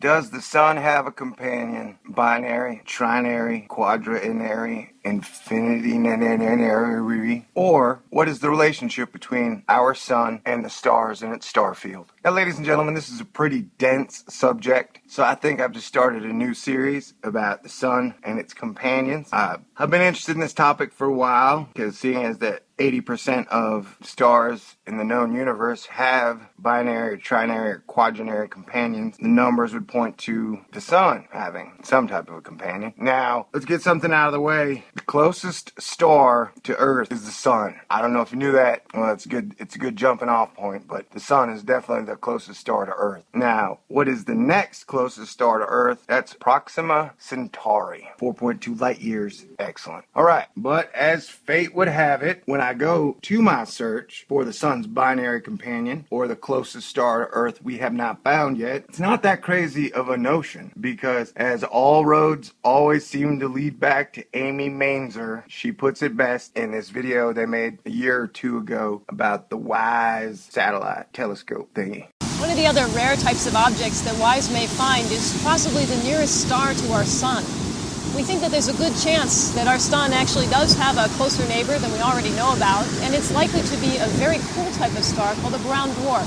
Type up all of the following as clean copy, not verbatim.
Does the sun have a companion? Binary, trinary, quadrinary, infinity, or what is the relationship between our sun and the stars in its star field? Now, ladies and gentlemen, this is a pretty dense subject, so I think I've just started a new series about the sun and its companions. I've been interested in this topic for a while, because seeing as that 80% of stars in the known universe have binary, trinary, or quadrinary companions, the numbers would point to the sun having some type of a companion. Now, let's get something out of the way. The closest star to Earth is the sun. I don't know if you knew that. Well, it's a good jumping off point, but the sun is definitely the closest star to Earth. Now, what is the next closest star to Earth? That's Proxima Centauri, 4.2 light years. Excellent. All right, but as fate would have it, when I go to my search for the sun's binary companion, or the closest star to Earth we have not found yet, it's not that crazy of a notion, because as all roads always seem to lead back to Amy Mainzer, she puts it best in this video they made a year or two ago about the WISE satellite telescope thingy. One of the other rare types of objects that WISE may find is possibly the nearest star to our sun. We think that there's a good chance that our sun actually does have a closer neighbor than we already know about, and it's likely to be a very cool type of star called a brown dwarf.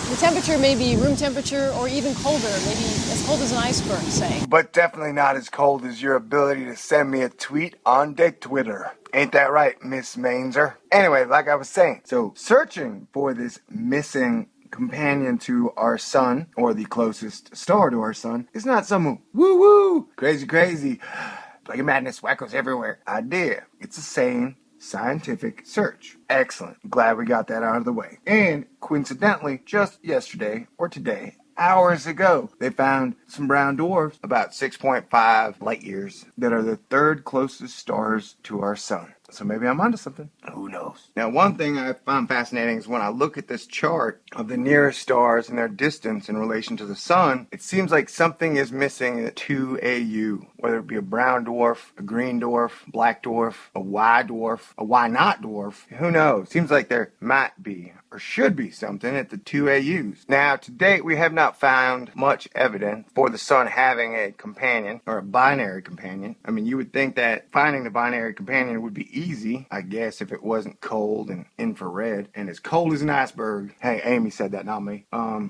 The temperature may be room temperature or even colder, maybe as cold as an iceberg, say. But definitely not as cold as your ability to send me a tweet on the Twitter. Ain't that right, Miss Mainzer? Anyway, like I was saying, so searching for this missing companion to our sun, or the closest star to our sun, is not some woo-woo, crazy, Plague of Madness, wackos everywhere idea. It's a sane, scientific search. Excellent. Glad we got that out of the way. And coincidentally, just yesterday, or today, hours ago, they found some brown dwarfs about 6.5 light years that are the third closest stars to our sun. So maybe I'm onto something. Who knows? Now, one thing I found fascinating is when I look at this chart of the nearest stars and their distance in relation to the sun, it seems like something is missing at 2AU, whether it be a brown dwarf, a green dwarf, black dwarf, a Y dwarf, a Y not dwarf. Who knows? Seems like there might be or should be something at the 2AUs. Now, to date, we have not found much evidence for the sun having a companion or a binary companion. I mean, you would think that finding the binary companion would be easy, I guess, if it wasn't cold and infrared and as cold as an iceberg. Hey, Amy said that, not me.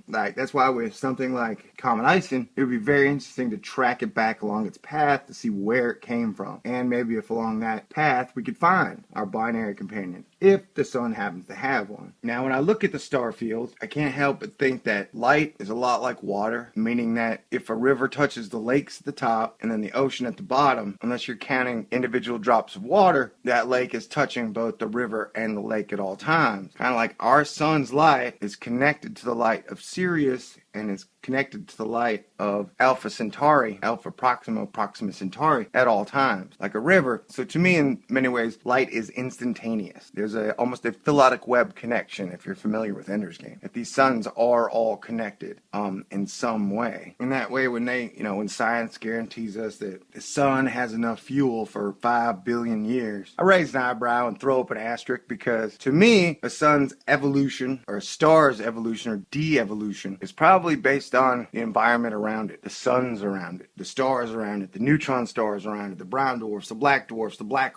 That's why with something like comet icing, it would be very interesting to track it back along its path to see where it came from. And maybe if along that path we could find our binary companion, if the sun happens to have one. Now, when I look at the star field, I can't help but think that light is a lot like water, meaning that if a river touches the lakes at the top and then the ocean at the bottom, unless you're counting individual drops of water, that lake is touching both the river and the lake at all times. Kind of like our sun's light is connected to the light of Sirius and is connected to the light of Alpha Centauri, Alpha Proxima, Proxima Centauri at all times, like a river. So to me, in many ways, light is instantaneous. There's almost a philotic web connection, if you're familiar with Ender's Game. If these suns are all connected in some way. In that way, when science guarantees us that the sun has enough fuel for 5 billion years, I raise an eyebrow and throw up an asterisk, because to me, a sun's evolution, or a star's evolution, or de-evolution, is probably based on the environment around it, the suns around it, the stars around it, the neutron stars around it, the brown dwarfs, the black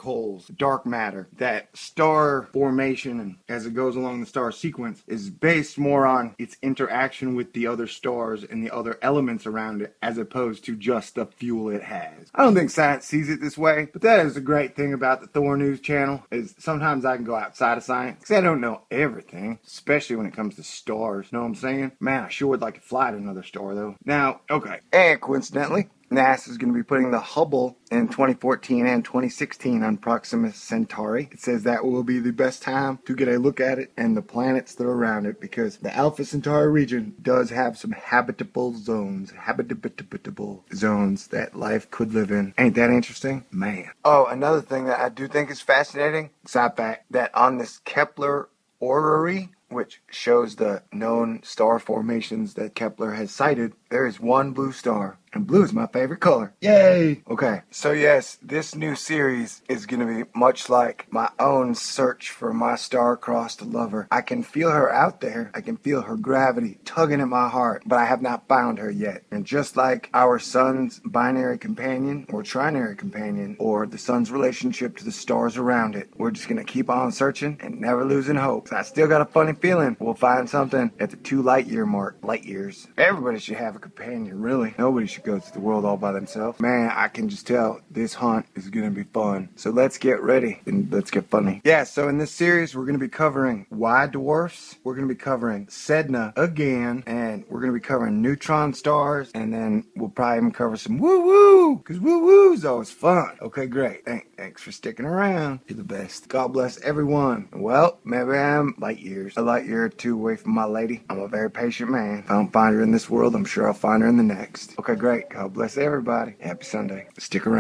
holes, the dark matter. That star formation, and as it goes along the star sequence, is based more on its interaction with the other stars and the other elements around it, as opposed to just the fuel it has. I don't think science sees it this way, but that is the great thing about the Thor News channel, is sometimes I can go outside of science, because I don't know everything, especially when it comes to stars. Know what I'm saying? Man, I sure would like to fly to another star, though. Now, okay. And coincidentally, NASA is going to be putting the Hubble in 2014 and 2016 on Proxima Centauri. It says that will be the best time to get a look at it and the planets that are around it, because the Alpha Centauri region does have some habitable zones that life could live in. Ain't that interesting? Man. Oh, another thing that I do think is fascinating, side fact, that on this Kepler orrery, which shows the known star formations that Kepler has cited, there is one blue star And blue is my favorite color. Yay! Okay, so yes, this new series is gonna be much like my own search for my star-crossed lover. I can feel her out there. I can feel her gravity tugging at my heart, but I have not found her yet. And just like our sun's binary companion or trinary companion, or the sun's relationship to the stars around it, we're just gonna keep on searching and never losing hope. So I still got a funny feeling we'll find something at the 2 light year mark. Light years. Everybody should have a companion, really. Nobody should go through the world all by themselves. Man, I can just tell this hunt is gonna be fun. So let's get ready and let's get funny. Yeah, so in this series, we're gonna be covering white dwarfs. We're gonna be covering Sedna again, and we're gonna be covering neutron stars, and then we'll probably even cover some woo-woo, because woo-woo is always fun. Okay, great. Thanks for sticking around. You're the best. God bless everyone. Well, maybe I'm a light year or 2 away from my lady. I'm a very patient man. If I don't find her in this world, I'm sure I'll find her in the next. Okay, great. God bless everybody. Happy Sunday. Stick around.